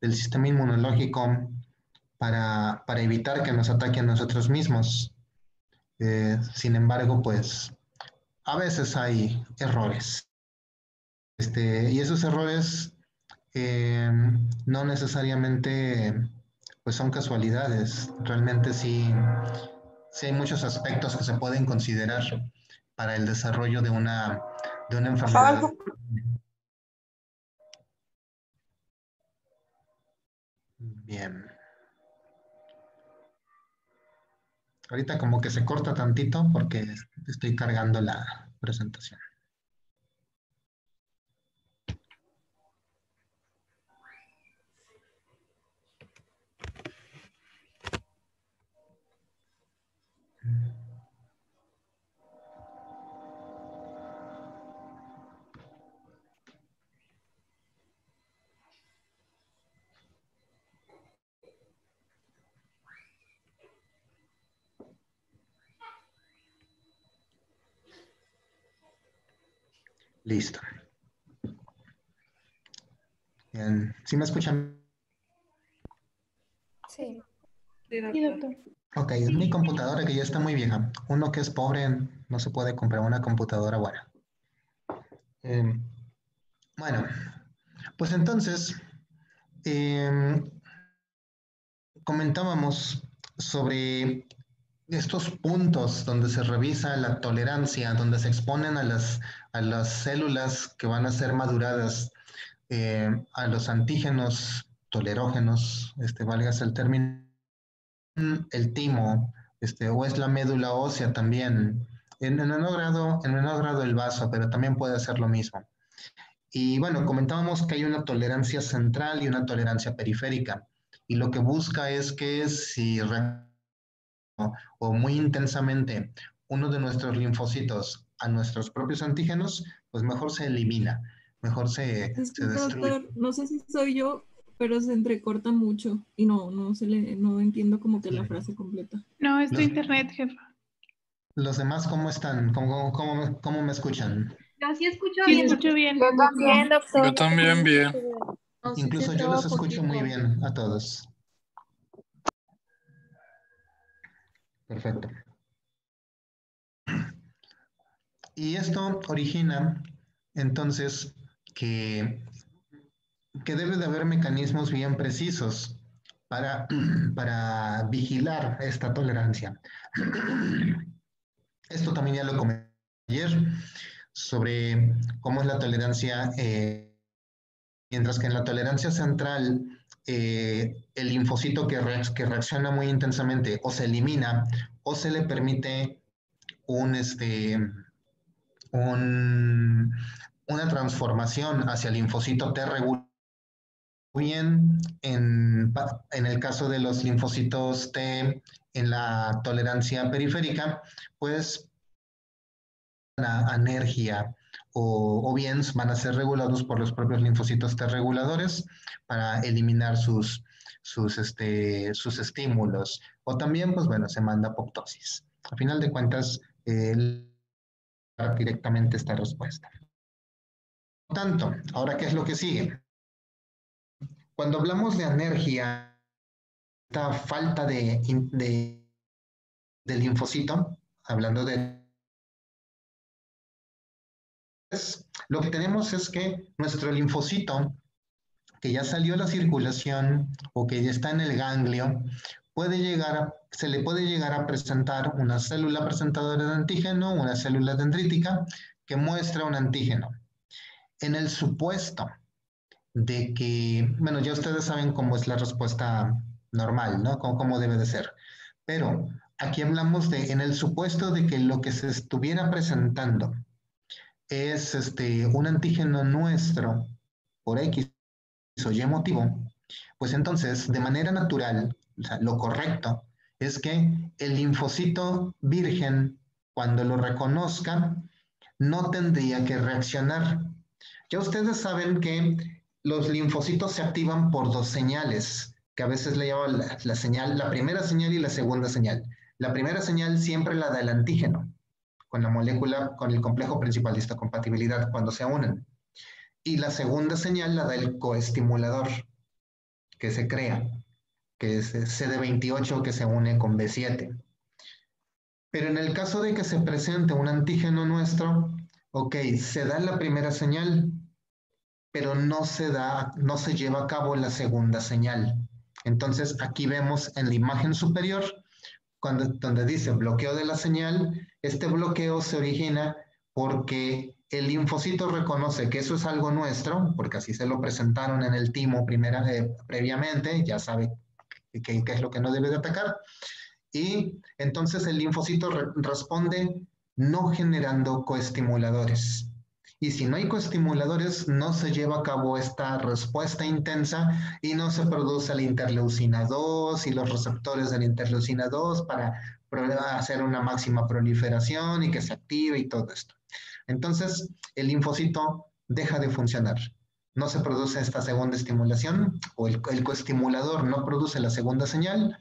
del sistema inmunológico para evitar que nos ataquen a nosotros mismos. Sin embargo, pues a veces hay errores. Y esos errores no necesariamente pues son casualidades. Realmente sí hay muchos aspectos que se pueden considerar para el desarrollo de una enfermedad. Bien. Ahorita como que se corta tantito porque estoy cargando la presentación. Listo. Bien. ¿Sí me escuchan? Sí. Sí, doctor. Ok, es mi computadora que ya está muy vieja. Uno que es pobre no se puede comprar una computadora buena. Bueno, pues entonces comentábamos sobre estos puntos donde se revisa la tolerancia, donde se exponen a las células que van a ser maduradas, a los antígenos tolerógenos, válgase el término, el timo, o es la médula ósea también, en menor grado el vaso, pero también puede hacer lo mismo. Y bueno, comentábamos que hay una tolerancia central y una tolerancia periférica. Y lo que busca es que si o muy intensamente uno de nuestros linfocitos a nuestros propios antígenos, pues mejor se elimina, mejor se Disculpe, destruye. doctor, no sé si soy yo, pero se entrecorta mucho y no entiendo como que la frase completa. No, es tu Los, internet, jefa. los demás, ¿cómo están? ¿Cómo me escuchan? Yo sí escucho Sí, bien. escucho bien. Yo también, doctor. Yo también bien. No, sí Incluso se yo traba los escucho muy poquito. bien a todos. Perfecto. Y esto origina entonces que debe de haber mecanismos bien precisos para vigilar esta tolerancia. Esto también ya lo comenté ayer sobre cómo es la tolerancia, mientras que en la tolerancia central el linfocito que reacciona muy intensamente o se elimina o se le permite un, una transformación hacia el linfocito T regular. Bien, en el caso de los linfocitos T en la tolerancia periférica, pues la anergia o bien van a ser regulados por los propios linfocitos T reguladores para eliminar sus estímulos. O también, pues bueno, se manda apoptosis. A final de cuentas, directamente esta respuesta. Por tanto, ahora, ¿qué es lo que sigue? Cuando hablamos de anergia, esta falta de linfocito, hablando de... Lo que tenemos es que nuestro linfocito, que ya salió a la circulación o que ya está en el ganglio, se le puede llegar a presentar una célula presentadora de antígeno, una célula dendrítica, que muestra un antígeno. En el supuesto de que, bueno, ya ustedes saben cómo es la respuesta normal, ¿no? Cómo debe de ser. Pero aquí hablamos en el supuesto de que lo que se estuviera presentando es un antígeno nuestro por X o Y motivo, pues entonces, de manera natural, o sea, lo correcto es que el linfocito virgen, cuando lo reconozca, no tendría que reaccionar. Ya ustedes saben que los linfocitos se activan por dos señales, que a veces le llaman la señal, la primera señal y la segunda señal. La primera señal siempre la da el antígeno, con la molécula, con el complejo principal de histocompatibilidad cuando se unen. Y la segunda señal la da el coestimulador. que se crea, que es CD28 que se une con B7. Pero en el caso de que se presente un antígeno nuestro, ok, se da la primera señal, pero no se lleva a cabo la segunda señal. Entonces aquí vemos en la imagen superior, donde dice bloqueo de la señal, este bloqueo se origina porque el linfocito reconoce que eso es algo nuestro, porque así se lo presentaron en el timo previamente, ya sabe qué es lo que no debe de atacar, y entonces el linfocito responde no generando coestimuladores. Y si no hay coestimuladores, no se lleva a cabo esta respuesta intensa y no se produce la interleucina 2 y los receptores de la interleucina 2 para hacer una máxima proliferación y que se active y todo esto. Entonces, el linfocito deja de funcionar. No se produce esta segunda estimulación o el coestimulador no produce la segunda señal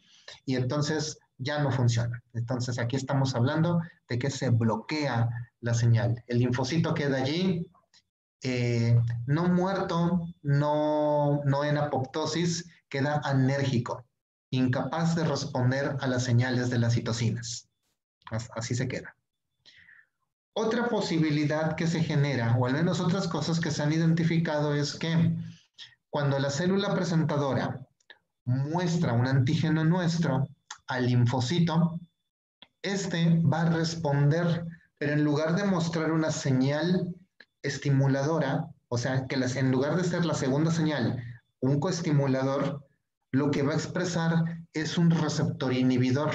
y entonces ya no funciona. Entonces aquí estamos hablando de que se bloquea la señal. El linfocito queda allí, no muerto, no en apoptosis, queda anérgico, incapaz de responder a las señales de las citocinas. Así se queda. Otra posibilidad que se genera, o al menos otras cosas que se han identificado, es que cuando la célula presentadora muestra un antígeno nuestro al linfocito, este va a responder, pero en lugar de mostrar una señal estimuladora, o sea, que en lugar de ser la segunda señal, un coestimulador, lo que va a expresar es un receptor inhibidor,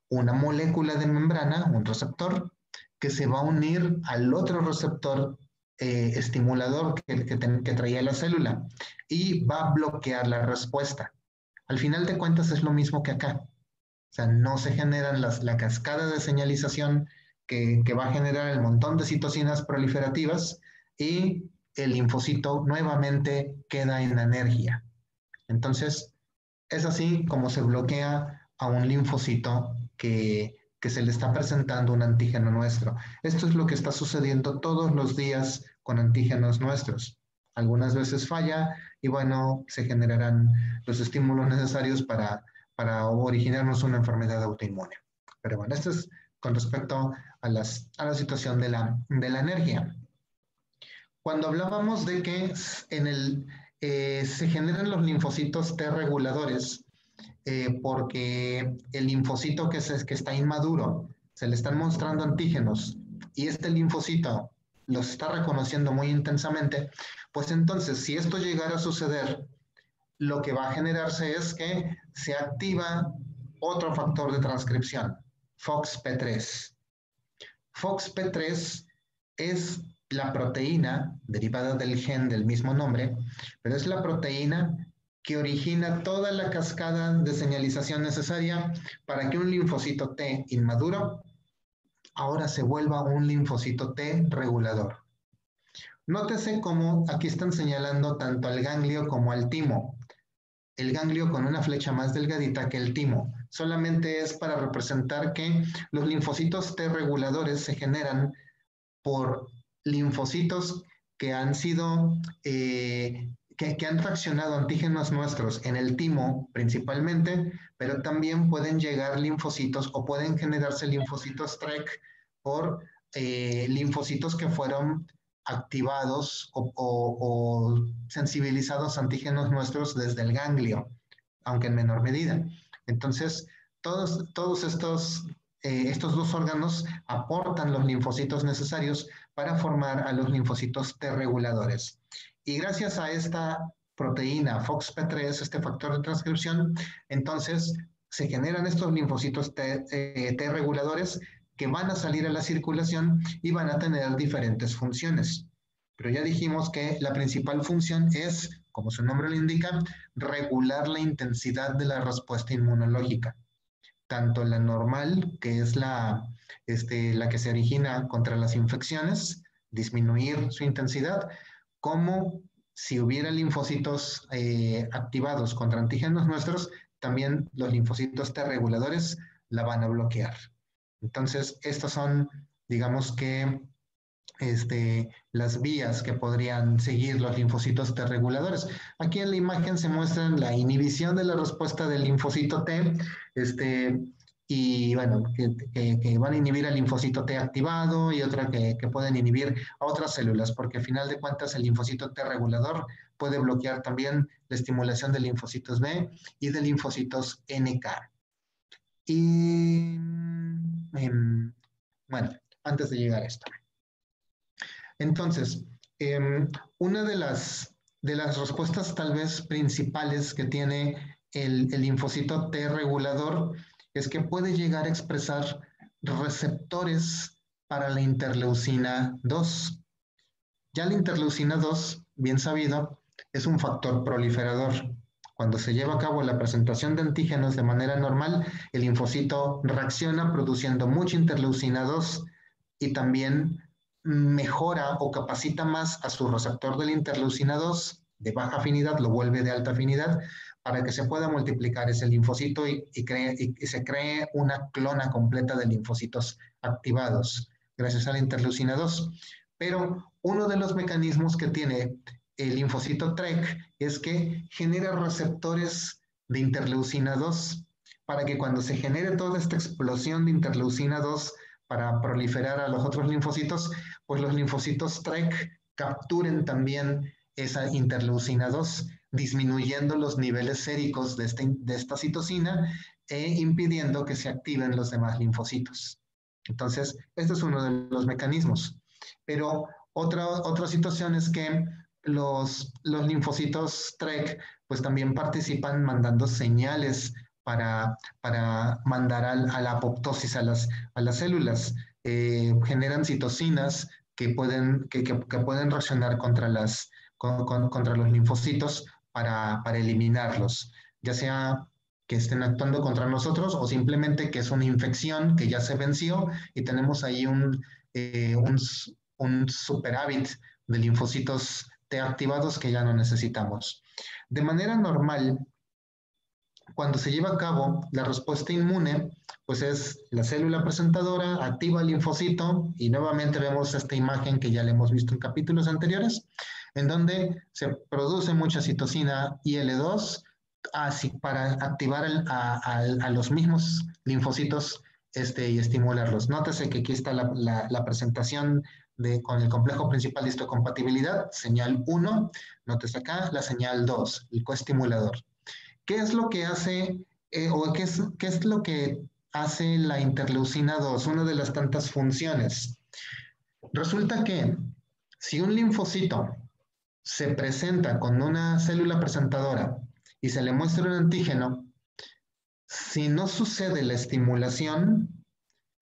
una molécula de membrana, un receptor, que se va a unir al otro receptor estimulador que traía la célula y va a bloquear la respuesta. Al final de cuentas es lo mismo que acá. O sea, no se generan la cascada de señalización que va a generar el montón de citocinas proliferativas y el linfocito nuevamente queda en anergia. Entonces, es así como se bloquea a un linfocito que se le está presentando un antígeno nuestro. Esto es lo que está sucediendo todos los días con antígenos nuestros. Algunas veces falla y bueno, se generarán los estímulos necesarios para originarnos una enfermedad autoinmune. Pero bueno, esto es con respecto a la situación de la energía. Cuando hablábamos de que se generan los linfocitos T reguladores, porque el linfocito que está inmaduro, se le están mostrando antígenos y este linfocito los está reconociendo muy intensamente, pues entonces si esto llegara a suceder, lo que va a generarse es que se activa otro factor de transcripción, FOXP3. FOXP3 es la proteína derivada del gen del mismo nombre, pero es la proteína que origina toda la cascada de señalización necesaria para que un linfocito T inmaduro ahora se vuelva un linfocito T regulador. Nótese cómo aquí están señalando tanto al ganglio como al timo. El ganglio con una flecha más delgadita que el timo. Solamente es para representar que los linfocitos T reguladores se generan por linfocitos que han sido, que han fraccionado antígenos nuestros en el timo principalmente, pero también pueden llegar linfocitos o pueden generarse linfocitos TREC por linfocitos que fueron activados o sensibilizados a antígenos nuestros desde el ganglio, aunque en menor medida. Entonces, todos estos dos órganos aportan los linfocitos necesarios para formar a los linfocitos T reguladores. Y gracias a esta proteína FOXP3, este factor de transcripción, entonces se generan estos linfocitos T reguladores que van a salir a la circulación y van a tener diferentes funciones. Pero ya dijimos que la principal función es, como su nombre lo indica, regular la intensidad de la respuesta inmunológica. Tanto la normal, que es la que se origina contra las infecciones, disminuir su intensidad, como si hubiera linfocitos activados contra antígenos nuestros, también los linfocitos T reguladores la van a bloquear. Entonces, estos son, digamos que, las vías que podrían seguir los linfocitos T reguladores. Aquí en la imagen se muestra la inhibición de la respuesta del linfocito T, y bueno, que van a inhibir al linfocito T activado y otra que pueden inhibir a otras células, porque al final de cuentas el linfocito T regulador puede bloquear también la estimulación de linfocitos B y de linfocitos NK. Y bueno, antes de llegar a esto. Entonces, una de las respuestas tal vez principales que tiene el linfocito T regulador es que puede llegar a expresar receptores para la interleucina 2. Ya la interleucina 2, bien sabido, es un factor proliferador. Cuando se lleva a cabo la presentación de antígenos de manera normal, el linfocito reacciona produciendo mucha interleucina 2 y también mejora o capacita más a su receptor de la interleucina 2 de baja afinidad, lo vuelve de alta afinidad, para que se pueda multiplicar ese linfocito y se cree una clona completa de linfocitos activados gracias a la interleucina 2. Pero uno de los mecanismos que tiene el linfocito TREC es que genera receptores de interleucina 2 para que cuando se genere toda esta explosión de interleucina 2 para proliferar a los otros linfocitos, pues los linfocitos TREC capturen también esa interleucina 2, disminuyendo los niveles séricos de esta citocina e impidiendo que se activen los demás linfocitos. Entonces, este es uno de los mecanismos. Pero otra situación es que los linfocitos TREC pues también participan mandando señales para mandar a la apoptosis a las células. Generan citocinas que pueden reaccionar contra los linfocitos para eliminarlos, ya sea que estén actuando contra nosotros o simplemente que es una infección que ya se venció y tenemos ahí un superávit de linfocitos T activados que ya no necesitamos. De manera normal, cuando se lleva a cabo la respuesta inmune, pues es la célula presentadora, activa el linfocito y nuevamente vemos esta imagen que ya le hemos visto en capítulos anteriores, en donde se produce mucha citocina IL-2 para activar a los mismos linfocitos y estimularlos. Nótese que aquí está la presentación con el complejo principal de histocompatibilidad, señal 1, nótese acá la señal 2, el coestimulador. ¿Qué es lo que hace qué es lo que hace la interleucina 2? Una de las tantas funciones. Resulta que si un linfocito se presenta con una célula presentadora y se le muestra un antígeno, si no sucede la estimulación,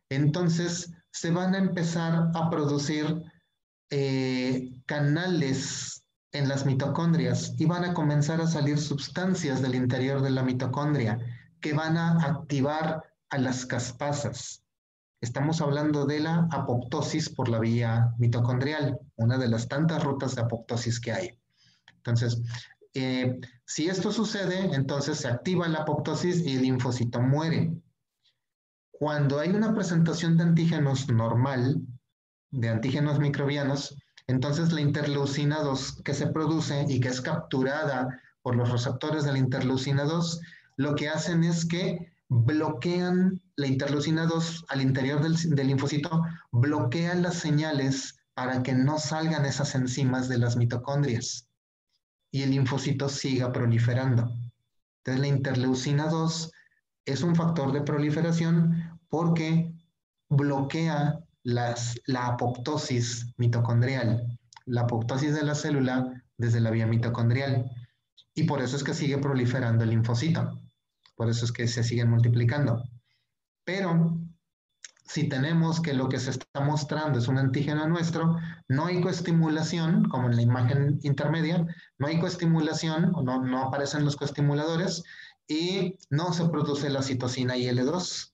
entonces se van a empezar a producir canales en las mitocondrias y van a comenzar a salir sustancias del interior de la mitocondria que van a activar a las caspasas. Estamos hablando de la apoptosis por la vía mitocondrial, una de las tantas rutas de apoptosis que hay. Entonces, si esto sucede, entonces se activa la apoptosis y el linfocito muere. Cuando hay una presentación de antígenos normal, de antígenos microbianos, entonces la interleucina 2 que se produce y que es capturada por los receptores de la interleucina 2, lo que hacen es que bloquean la interleucina 2 al interior del linfocito, bloquean las señales para que no salgan esas enzimas de las mitocondrias y el linfocito siga proliferando. Entonces la interleucina 2 es un factor de proliferación porque bloquea la apoptosis mitocondrial, la apoptosis de la célula desde la vía mitocondrial. Y por eso es que sigue proliferando el linfocito. Por eso es que se siguen multiplicando. Pero si tenemos que lo que se está mostrando es un antígeno nuestro, no hay coestimulación, como en la imagen intermedia, no hay coestimulación, no aparecen los coestimuladores y no se produce la citocina IL-2.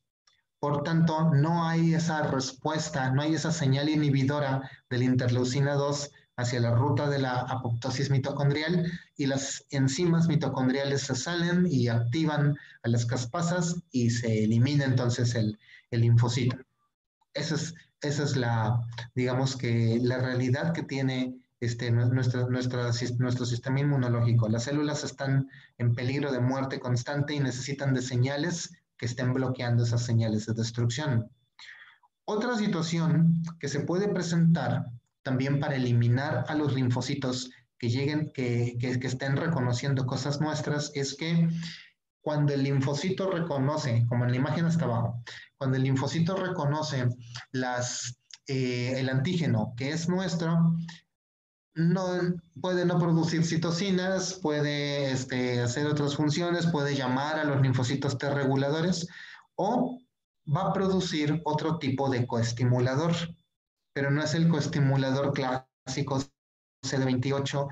Por tanto, no hay esa respuesta, no hay esa señal inhibidora de la interleucina 2 hacia la ruta de la apoptosis mitocondrial y las enzimas mitocondriales se salen y activan a las caspasas y se elimina entonces el linfocito. Esa es esa es la, digamos que la realidad que tiene nuestro sistema inmunológico. Las células están en peligro de muerte constante y necesitan de señales que estén bloqueando esas señales de destrucción. Otra situación que se puede presentar también para eliminar a los linfocitos que lleguen, que estén reconociendo cosas nuestras, es que cuando el linfocito reconoce, como en la imagen hasta abajo, cuando el linfocito reconoce el antígeno que es nuestro, no, puede no producir citocinas, puede hacer otras funciones, puede llamar a los linfocitos T reguladores o va a producir otro tipo de coestimulador, pero no es el coestimulador clásico CD28,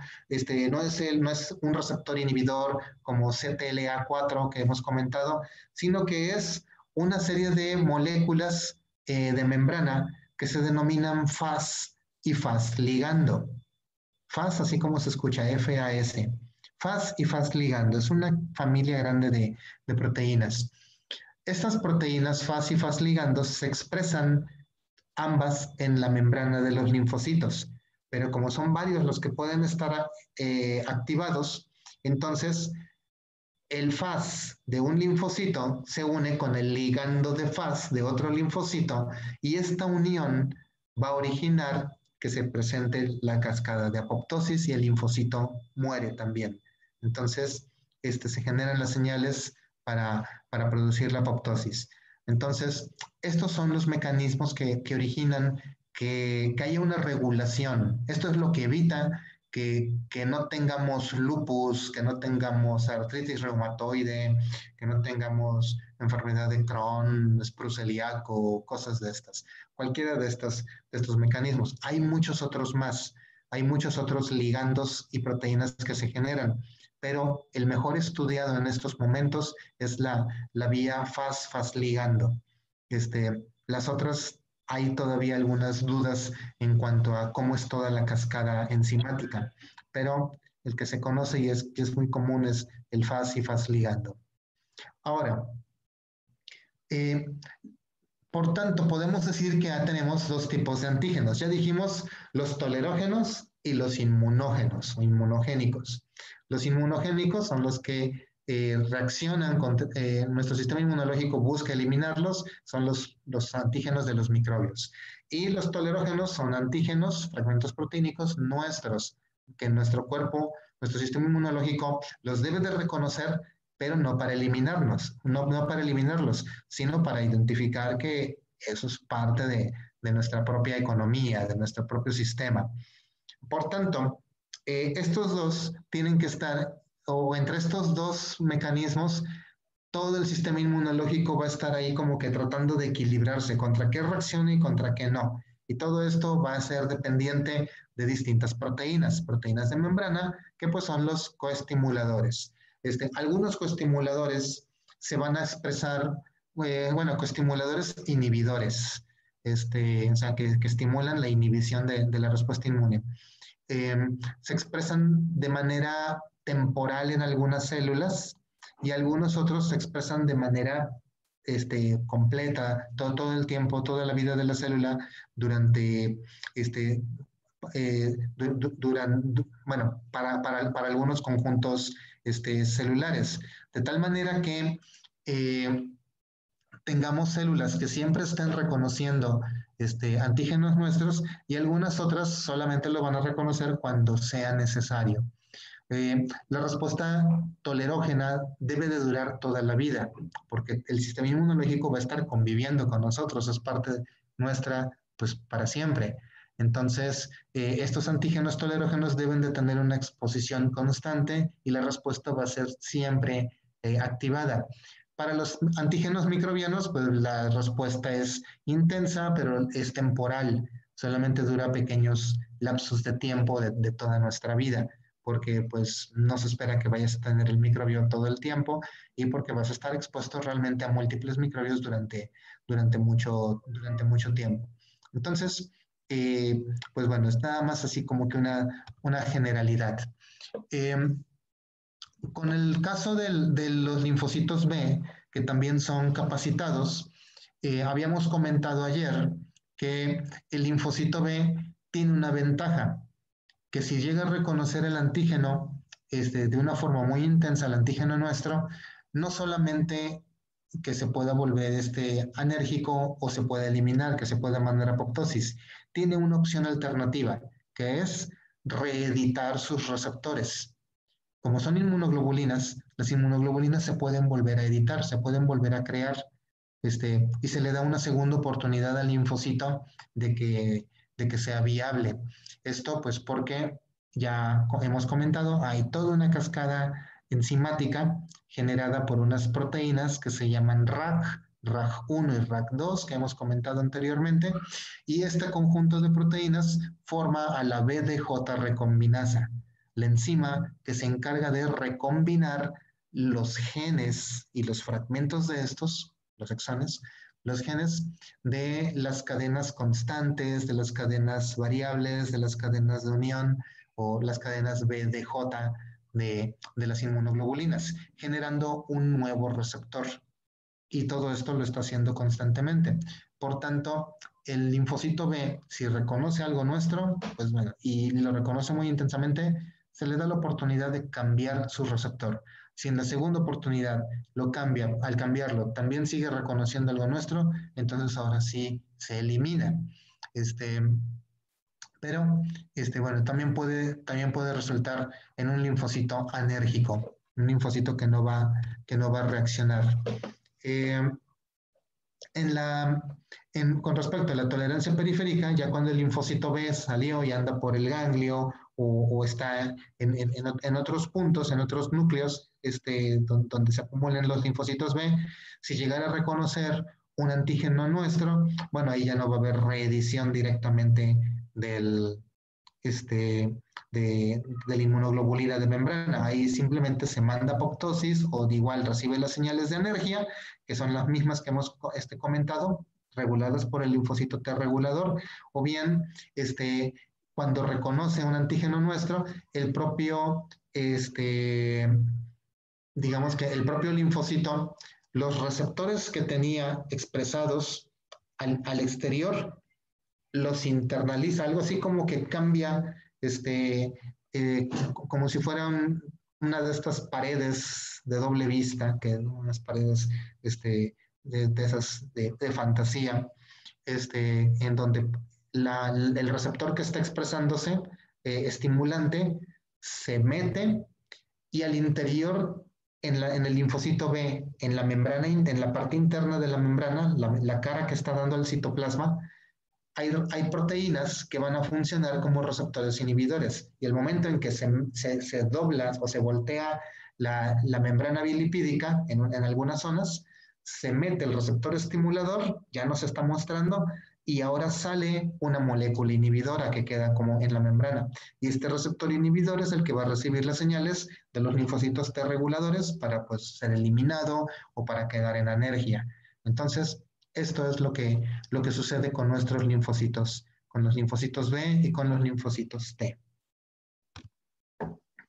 no es un receptor inhibidor como CTLA4 que hemos comentado, sino que es una serie de moléculas de membrana que se denominan FAS y FAS ligando. FAS, así como se escucha, FAS. FAS y FAS ligando, es una familia grande de proteínas. Estas proteínas FAS y FAS ligandos se expresan ambas en la membrana de los linfocitos, pero como son varios los que pueden estar activados, entonces el FAS de un linfocito se une con el ligando de FAS de otro linfocito y esta unión va a originar que se presente la cascada de apoptosis y el linfocito muere también. Entonces, se generan las señales para producir la apoptosis. Entonces, estos son los mecanismos que originan que haya una regulación. Esto es lo que evita que no tengamos lupus, que no tengamos artritis reumatoide, que no tengamos enfermedad de Crohn, espuro celíaco, cosas de estas. Cualquiera de estos mecanismos. Hay muchos otros más. Hay muchos otros ligandos y proteínas que se generan, pero el mejor estudiado en estos momentos es la vía FAS ligando. Las otras hay todavía algunas dudas en cuanto a cómo es toda la cascada enzimática, pero el que se conoce y es muy común es el FAS y FAS ligando. Ahora, por tanto, podemos decir que ya tenemos dos tipos de antígenos. Ya dijimos los tolerógenos y los inmunógenos o inmunogénicos. Los inmunogénicos son los que reaccionan, nuestro sistema inmunológico busca eliminarlos, son los antígenos de los microbios. Y los tolerógenos son antígenos, fragmentos proteínicos nuestros, que nuestro cuerpo, nuestro sistema inmunológico los debe de reconocer, pero no para eliminarnos, no para eliminarlos, sino para identificar que eso es parte de nuestra propia economía, de nuestro propio sistema. Por tanto, estos dos tienen que estar, o entre estos dos mecanismos, todo el sistema inmunológico va a estar ahí como que tratando de equilibrarse contra qué reacciona y contra qué no. Y todo esto va a ser dependiente de distintas proteínas, proteínas de membrana, que pues son los coestimuladores. Algunos coestimuladores se van a expresar, coestimuladores inhibidores, o sea, que estimulan la inhibición de la respuesta inmune. Se expresan de manera temporal en algunas células y algunos otros se expresan de manera completa, todo el tiempo, toda la vida de la célula durante, para algunos conjuntos celulares, de tal manera que tengamos células que siempre estén reconociendo antígenos nuestros y algunas otras solamente lo van a reconocer cuando sea necesario. La respuesta tolerógena debe de durar toda la vida, porque el sistema inmunológico va a estar conviviendo con nosotros, es parte nuestra, pues para siempre. Entonces, estos antígenos tolerógenos deben de tener una exposición constante y la respuesta va a ser siempre activada. Para los antígenos microbianos, pues la respuesta es intensa, pero es temporal, solamente dura pequeños lapsos de tiempo de toda nuestra vida, porque pues no se espera que vayas a tener el microbio todo el tiempo y porque vas a estar expuesto realmente a múltiples microbios durante mucho tiempo. Entonces, pues bueno, es nada más así como que una generalidad. Con el caso de los linfocitos B, que también son capacitados, habíamos comentado ayer que el linfocito B tiene una ventaja, que si llega a reconocer el antígeno de una forma muy intensa, el antígeno nuestro, no solamente que se pueda volver anérgico o se pueda eliminar, que se pueda mandar a apoptosis, tiene una opción alternativa, que es reeditar sus receptores. Como son inmunoglobulinas, las inmunoglobulinas se pueden volver a editar, se pueden volver a crear, y se le da una segunda oportunidad al linfocito de que sea viable. Esto pues porque ya hemos comentado, hay toda una cascada enzimática generada por unas proteínas que se llaman RAG, RAG1 y RAG2, que hemos comentado anteriormente, y este conjunto de proteínas forma a la BDJ recombinasa, la enzima que se encarga de recombinar los genes y los fragmentos de estos, los exones, los genes de las cadenas constantes, de las cadenas variables, de las cadenas de unión o las cadenas BDJ de las inmunoglobulinas, generando un nuevo receptor. Y todo esto lo está haciendo constantemente. Por tanto, el linfocito B, si reconoce algo nuestro, pues bueno, y lo reconoce muy intensamente, se le da la oportunidad de cambiar su receptor. Si en la segunda oportunidad lo cambia, al cambiarlo también sigue reconociendo algo nuestro, entonces ahora sí se elimina. Pero bueno, también puede resultar en un linfocito anérgico, un linfocito que no va a reaccionar. Eh, con respecto a la tolerancia periférica, ya cuando el linfocito B salió y anda por el ganglio o está en otros puntos, en otros núcleos donde se acumulan los linfocitos B, si llegara a reconocer un antígeno nuestro, bueno, ahí ya no va a haber reedición directamente del, de la inmunoglobulina de membrana. Ahí simplemente se manda apoptosis o de igual recibe las señales de energía, que son las mismas que hemos comentado, reguladas por el linfocito T regulador, o bien cuando reconoce un antígeno nuestro, el propio, digamos que el propio linfocito, los receptores que tenía expresados al exterior, los internaliza, algo así como que cambia, como si fueran una de estas paredes de doble vista, que unas paredes de esas de fantasía, en donde el receptor que está expresándose, estimulante, se mete y al interior, en el linfocito B, en la membrana, en la parte interna de la membrana, la cara que está dando el citoplasma, hay proteínas que van a funcionar como receptores inhibidores y el momento en que se dobla o se voltea la membrana bilipídica en algunas zonas, se mete el receptor estimulador, ya no se está mostrando, y ahora sale una molécula inhibidora que queda como en la membrana. Y este receptor inhibidor es el que va a recibir las señales de los linfocitos T reguladores para pues, ser eliminado o para quedar en anergia. Entonces, esto es lo que sucede con nuestros linfocitos, con los linfocitos B y con los linfocitos T.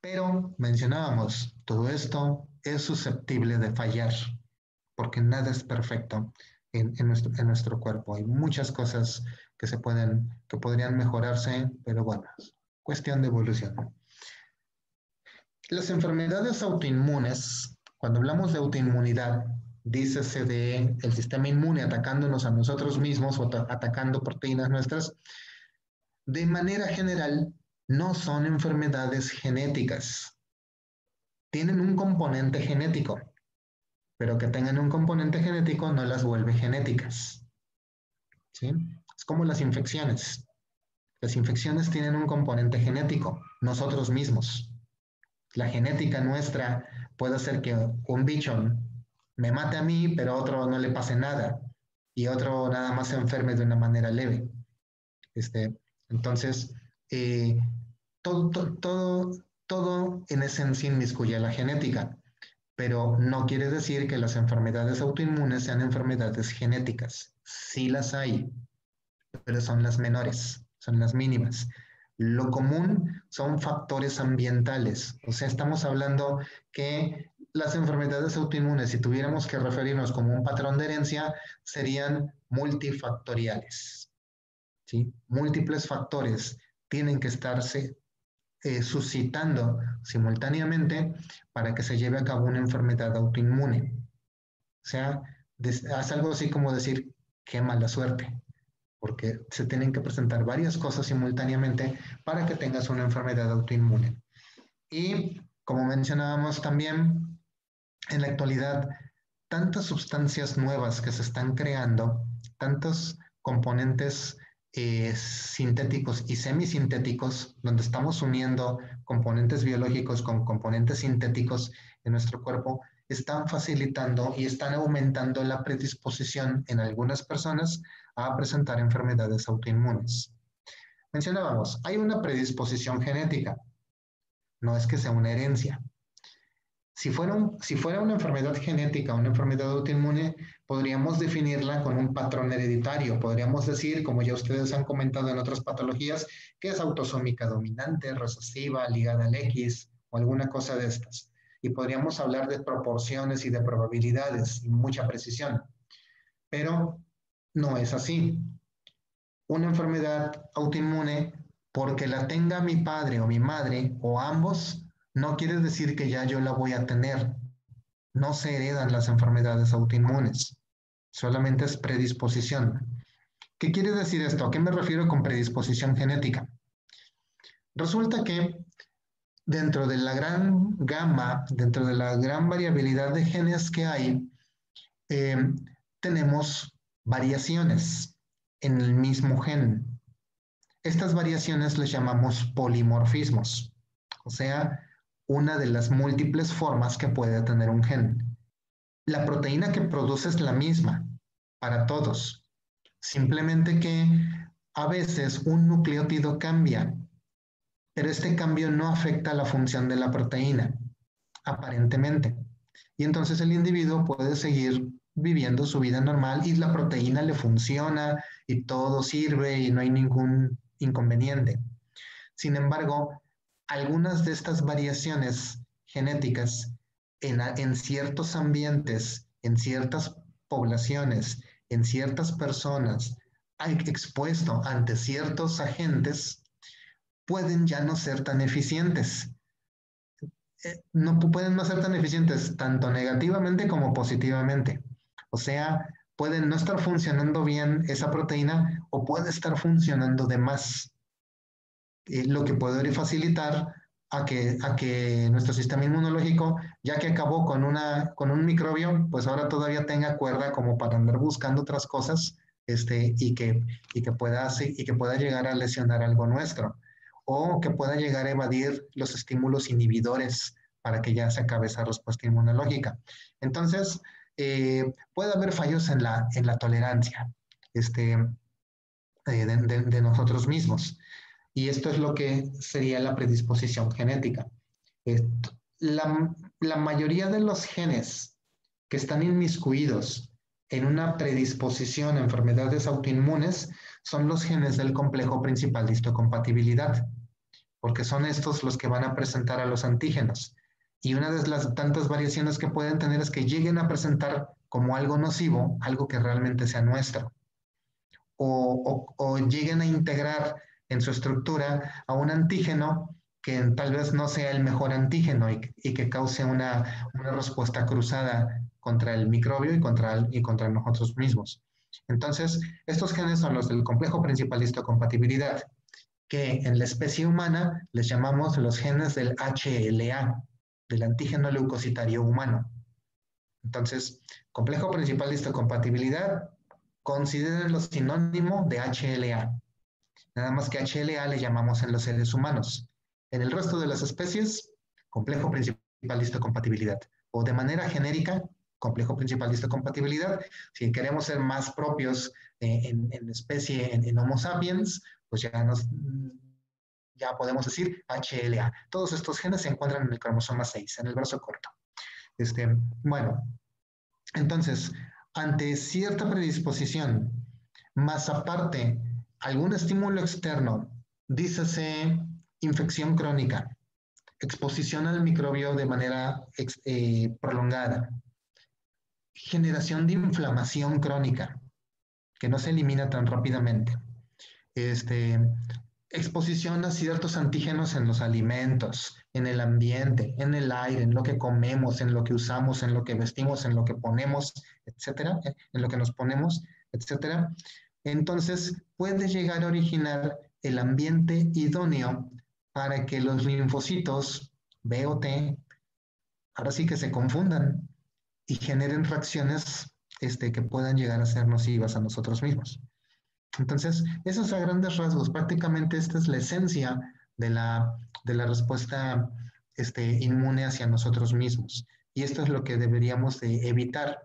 Pero mencionábamos, todo esto es susceptible de fallar, porque nada es perfecto en nuestro cuerpo. Hay muchas cosas que podrían mejorarse, pero bueno, es cuestión de evolución. Las enfermedades autoinmunes, cuando hablamos de autoinmunidad, dícese de el sistema inmune atacándonos a nosotros mismos o atacando proteínas nuestras, de manera general no son enfermedades genéticas. Tienen un componente genético, pero que tengan un componente genético no las vuelve genéticas. ¿Sí? Es como las infecciones. Las infecciones tienen un componente genético, nosotros mismos. La genética nuestra puede hacer que un bicho me mate a mí, pero a otro no le pase nada y otro nada más se enferme de una manera leve. Entonces, todo en esencia inmiscuye a la genética, pero no quiere decir que las enfermedades autoinmunes sean enfermedades genéticas. Sí las hay, pero son las menores, son las mínimas. Lo común son factores ambientales, o sea, estamos hablando que las enfermedades autoinmunes, si tuviéramos que referirnos como un patrón de herencia, serían multifactoriales. ¿sí? Múltiples factores tienen que estarse suscitando simultáneamente para que se lleve a cabo una enfermedad autoinmune. O sea, haz algo así como decir, qué mala suerte, porque se tienen que presentar varias cosas simultáneamente para que tengas una enfermedad autoinmune. Y como mencionábamos también, en la actualidad, tantas sustancias nuevas que se están creando, tantos componentes sintéticos y semisintéticos, donde estamos uniendo componentes biológicos con componentes sintéticos en nuestro cuerpo, están facilitando y están aumentando la predisposición en algunas personas a presentar enfermedades autoinmunes. Mencionábamos, hay una predisposición genética, no es que sea una herencia. Si fuera una enfermedad genética, una enfermedad autoinmune, podríamos definirla con un patrón hereditario. Podríamos decir, como ya ustedes han comentado en otras patologías, que es autosómica dominante, recesiva, ligada al X o alguna cosa de estas. Y podríamos hablar de proporciones y de probabilidades y mucha precisión. Pero no es así. Una enfermedad autoinmune, porque la tenga mi padre o mi madre o ambos, no quiere decir que ya yo la voy a tener. No se heredan las enfermedades autoinmunes, solamente es predisposición. ¿Qué quiere decir esto? ¿A qué me refiero con predisposición genética? Resulta que dentro de la gran gama, dentro de la gran variabilidad de genes que hay, eh, tenemos variaciones en el mismo gen. Estas variaciones les llamamos polimorfismos, o sea, una de las múltiples formas que puede tener un gen. La proteína que produce es la misma para todos, simplemente que a veces un nucleótido cambia, pero este cambio no afecta la función de la proteína, aparentemente. Y entonces el individuo puede seguir viviendo su vida normal y la proteína le funciona y todo sirve y no hay ningún inconveniente. Sin embargo, algunas de estas variaciones genéticas en ciertos ambientes, en ciertas poblaciones, en ciertas personas, expuesto ante ciertos agentes, pueden ya no ser tan eficientes. No pueden no ser tan eficientes tanto negativamente como positivamente. O sea, pueden no estar funcionando bien esa proteína o puede estar funcionando de más, lo que puede facilitar a que nuestro sistema inmunológico, ya que acabó con un microbio, pues ahora todavía tenga cuerda como para andar buscando otras cosas, y que pueda llegar a lesionar algo nuestro, o que pueda llegar a evadir los estímulos inhibidores para que ya se acabe esa respuesta inmunológica. Entonces, puede haber fallos en la tolerancia de nosotros mismos. Y esto es lo que sería la predisposición genética. La mayoría de los genes que están inmiscuidos en una predisposición a enfermedades autoinmunes son los genes del complejo principal de histocompatibilidad, porque son estos los que van a presentar a los antígenos. Y una de las tantas variaciones que pueden tener es que lleguen a presentar como algo nocivo, algo que realmente sea nuestro, o lleguen a integrar en su estructura a un antígeno que tal vez no sea el mejor antígeno y que cause una respuesta cruzada contra el microbio y contra nosotros mismos. Entonces, estos genes son los del complejo principal de histocompatibilidad, que en la especie humana les llamamos los genes del HLA, del antígeno leucocitario humano. Entonces, complejo principal de histocompatibilidad, considérenlo sinónimo de HLA. Nada más que HLA le llamamos en los seres humanos. En el resto de las especies, complejo principal de histocompatibilidad. O de manera genérica, complejo principal de histocompatibilidad. Si queremos ser más propios en especie, en Homo sapiens, pues ya podemos decir HLA. Todos estos genes se encuentran en el cromosoma 6, en el brazo corto. Bueno, entonces, ante cierta predisposición, más aparte, algún estímulo externo, dícese infección crónica, exposición al microbio de manera prolongada, generación de inflamación crónica, que no se elimina tan rápidamente, este, exposición a ciertos antígenos en los alimentos, en el ambiente, en el aire, en lo que comemos, en lo que usamos, en lo que vestimos, en lo que ponemos, etcétera, en lo que nos ponemos, etcétera. Entonces, puede llegar a originar el ambiente idóneo para que los linfocitos B o T ahora sí que se confundan y generen reacciones que puedan llegar a ser nocivas a nosotros mismos. Entonces, eso es a grandes rasgos. Prácticamente esta es la esencia de la respuesta inmune hacia nosotros mismos. Y esto es lo que deberíamos de evitar.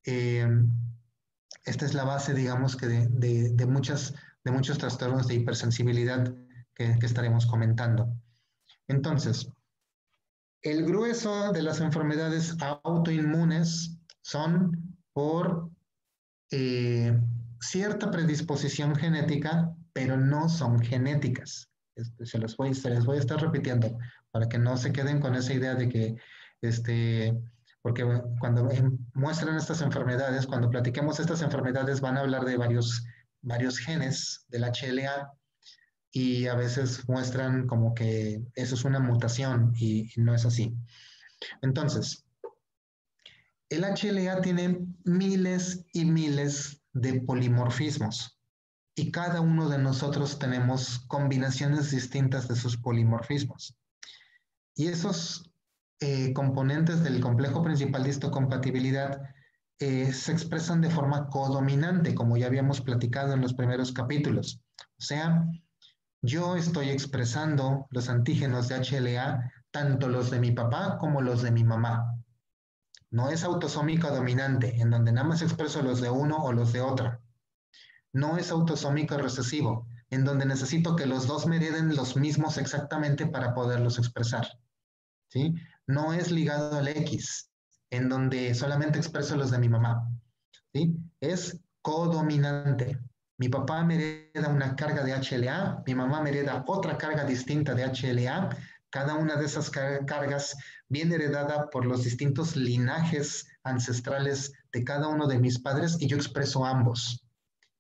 Eh, Esta es la base, digamos, que de muchos trastornos de hipersensibilidad que estaremos comentando. Entonces, el grueso de las enfermedades autoinmunes son por cierta predisposición genética, pero no son genéticas. Se les voy a estar repitiendo para que no se queden con esa idea de que, porque cuando muestran estas enfermedades, cuando platiquemos estas enfermedades, van a hablar de varios genes del HLA y a veces muestran como que eso es una mutación y no es así. Entonces, el HLA tiene miles y miles de polimorfismos y cada uno de nosotros tenemos combinaciones distintas de sus polimorfismos. Y esos componentes del complejo principal de histocompatibilidad se expresan de forma codominante, como ya habíamos platicado en los primeros capítulos. O sea, yo estoy expresando los antígenos de HLA, tanto los de mi papá como los de mi mamá. No es autosómico dominante, en donde nada más expreso los de uno o los de otro. No es autosómico recesivo, en donde necesito que los dos me hereden los mismos exactamente para poderlos expresar. ¿Sí? No es ligado al X, en donde solamente expreso los de mi mamá. ¿Sí? Es codominante. Mi papá me hereda una carga de HLA, mi mamá me hereda otra carga distinta de HLA. Cada una de esas cargas viene heredada por los distintos linajes ancestrales de cada uno de mis padres y yo expreso ambos.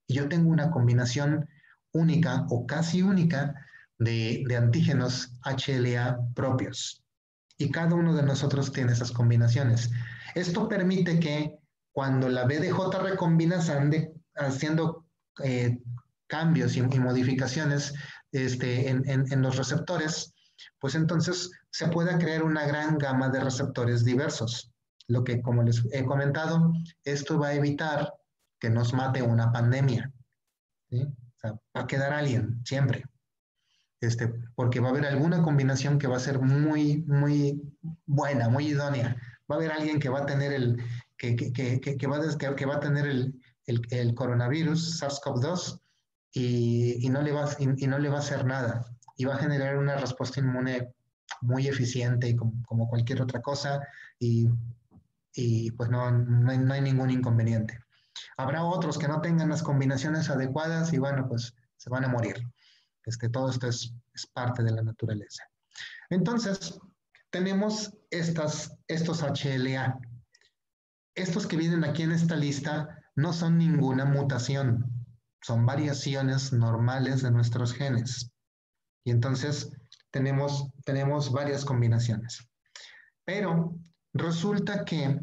Y yo tengo una combinación única o casi única de antígenos HLA propios. Y cada uno de nosotros tiene esas combinaciones. Esto permite que cuando la BDJ recombina se ande haciendo cambios y modificaciones en los receptores, pues entonces se pueda crear una gran gama de receptores diversos. Lo que, como les he comentado, esto va a evitar que nos mate una pandemia. ¿Sí? O sea, va a quedar alguien, siempre. Porque va a haber alguna combinación que va a ser muy, muy buena, muy idónea. Va a haber alguien que va a tener que va a tener el coronavirus, SARS-CoV-2, y no le va a hacer nada. Y va a generar una respuesta inmune muy eficiente y como cualquier otra cosa, y pues no hay ningún inconveniente. Habrá otros que no tengan las combinaciones adecuadas y bueno, pues se van a morir. Todo esto es parte de la naturaleza. Entonces, tenemos estos HLA. Estos que vienen aquí en esta lista no son ninguna mutación, son variaciones normales de nuestros genes. Y entonces tenemos varias combinaciones. Pero resulta que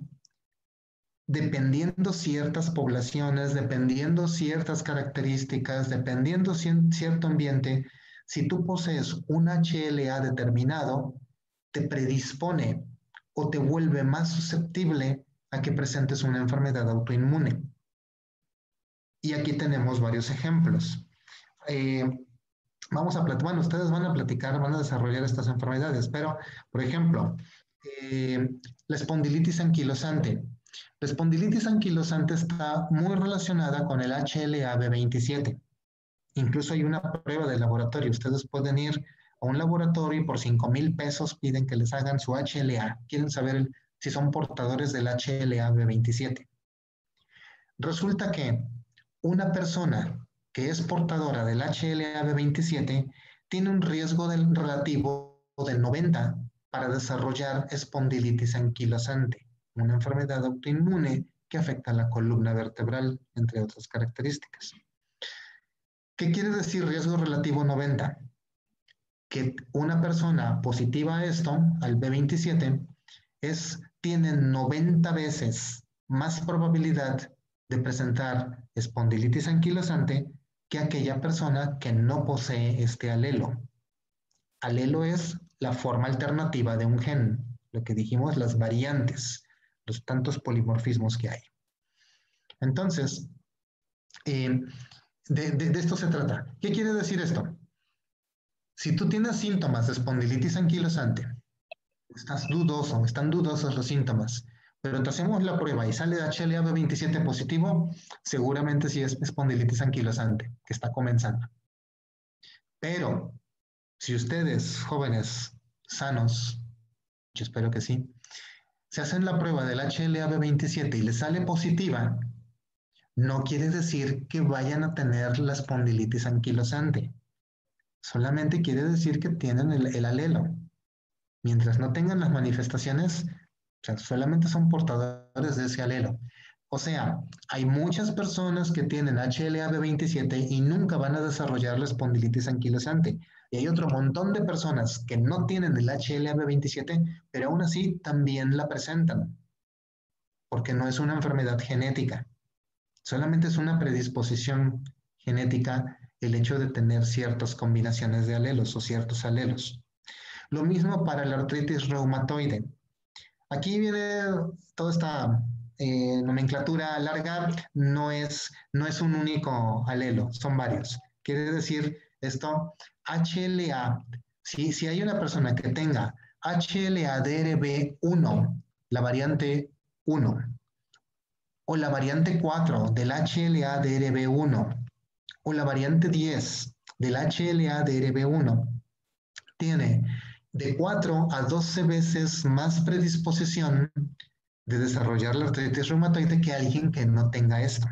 dependiendo ciertas poblaciones, dependiendo ciertas características, dependiendo cierto ambiente, si tú posees un HLA determinado, te predispone o te vuelve más susceptible a que presentes una enfermedad autoinmune. Y aquí tenemos varios ejemplos. Bueno, ustedes van a platicar, van a desarrollar estas enfermedades, pero, por ejemplo, la espondilitis anquilosante. La espondilitis anquilosante está muy relacionada con el HLA-B27. Incluso hay una prueba de laboratorio. Ustedes pueden ir a un laboratorio y por 5,000 pesos piden que les hagan su HLA. Quieren saber si son portadores del HLA-B27. Resulta que una persona que es portadora del HLA-B27 tiene un riesgo relativo del 90 para desarrollar espondilitis anquilosante, una enfermedad autoinmune que afecta a la columna vertebral, entre otras características. ¿Qué quiere decir riesgo relativo 90? Que una persona positiva a esto, al B27, tiene 90 veces más probabilidad de presentar espondilitis anquilosante que aquella persona que no posee este alelo. Alelo es la forma alternativa de un gen, lo que dijimos, las variantes, los tantos polimorfismos que hay. Entonces, de esto se trata. ¿Qué quiere decir esto? Si tú tienes síntomas de espondilitis anquilosante, están dudosos los síntomas, pero te hacemos la prueba y sale HLA-B27 positivo, seguramente sí es espondilitis anquilosante, que está comenzando. Pero si ustedes, jóvenes, sanos, yo espero que sí, se hacen la prueba del HLA-B27 y les sale positiva, no quiere decir que vayan a tener la espondilitis anquilosante. Solamente quiere decir que tienen el alelo. Mientras no tengan las manifestaciones, o sea, solamente son portadores de ese alelo. O sea, hay muchas personas que tienen HLA-B27 y nunca van a desarrollar la espondilitis anquilosante. Y hay otro montón de personas que no tienen el HLA-B27, pero aún así también la presentan, porque no es una enfermedad genética. Solamente es una predisposición genética el hecho de tener ciertas combinaciones de alelos o ciertos alelos. Lo mismo para la artritis reumatoide. Aquí viene toda esta nomenclatura larga, no es un único alelo, son varios. Quiere decir esto, HLA, si hay una persona que tenga HLA-DRB1, la variante 1, o la variante 4 del HLA-DRB1, o la variante 10 del HLA-DRB1, tiene de 4 a 12 veces más predisposición de desarrollar la artritis reumatoide que alguien que no tenga esto.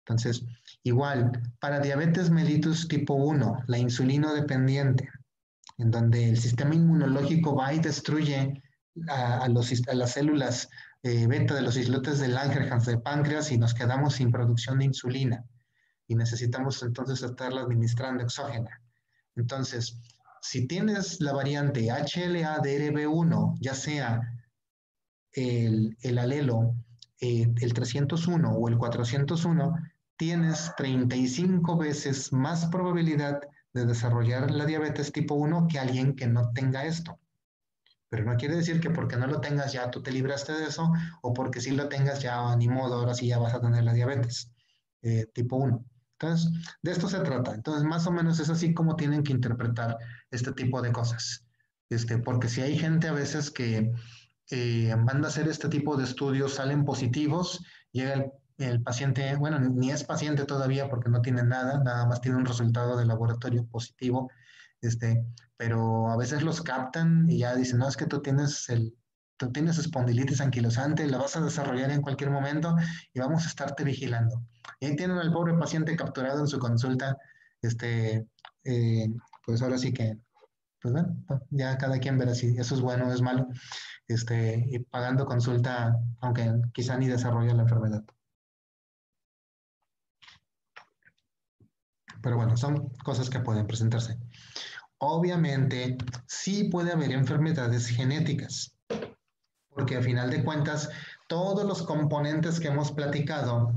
Entonces, igual, para diabetes mellitus tipo 1, la insulino dependiente, en donde el sistema inmunológico va y destruye a las células beta de los islotes de Langerhans del páncreas y nos quedamos sin producción de insulina y necesitamos entonces estarla administrando exógena. Entonces, si tienes la variante HLA-DRB1, ya sea el alelo, el 301 o el 401, tienes 35 veces más probabilidad de desarrollar la diabetes tipo 1 que alguien que no tenga esto. Pero no quiere decir que porque no lo tengas ya tú te libraste de eso, o porque si lo tengas ya ni modo, ahora sí ya vas a tener la diabetes tipo 1. Entonces, de esto se trata. Entonces, más o menos es así como tienen que interpretar este tipo de cosas. Porque si hay gente a veces que manda a hacer este tipo de estudios, salen positivos, llega el paciente, bueno, ni es paciente todavía porque no tiene nada, nada más tiene un resultado de laboratorio positivo, pero a veces los captan y ya dicen, no, es que tú tienes espondilitis anquilosante, la vas a desarrollar en cualquier momento y vamos a estarte vigilando. Y ahí tienen al pobre paciente capturado en su consulta, pues ahora sí que, pues bueno, ya cada quien verá si eso es bueno o es malo, y pagando consulta, aunque quizá ni desarrolla la enfermedad. Pero bueno, son cosas que pueden presentarse. Obviamente, sí puede haber enfermedades genéticas, porque a final de cuentas, todos los componentes que hemos platicado,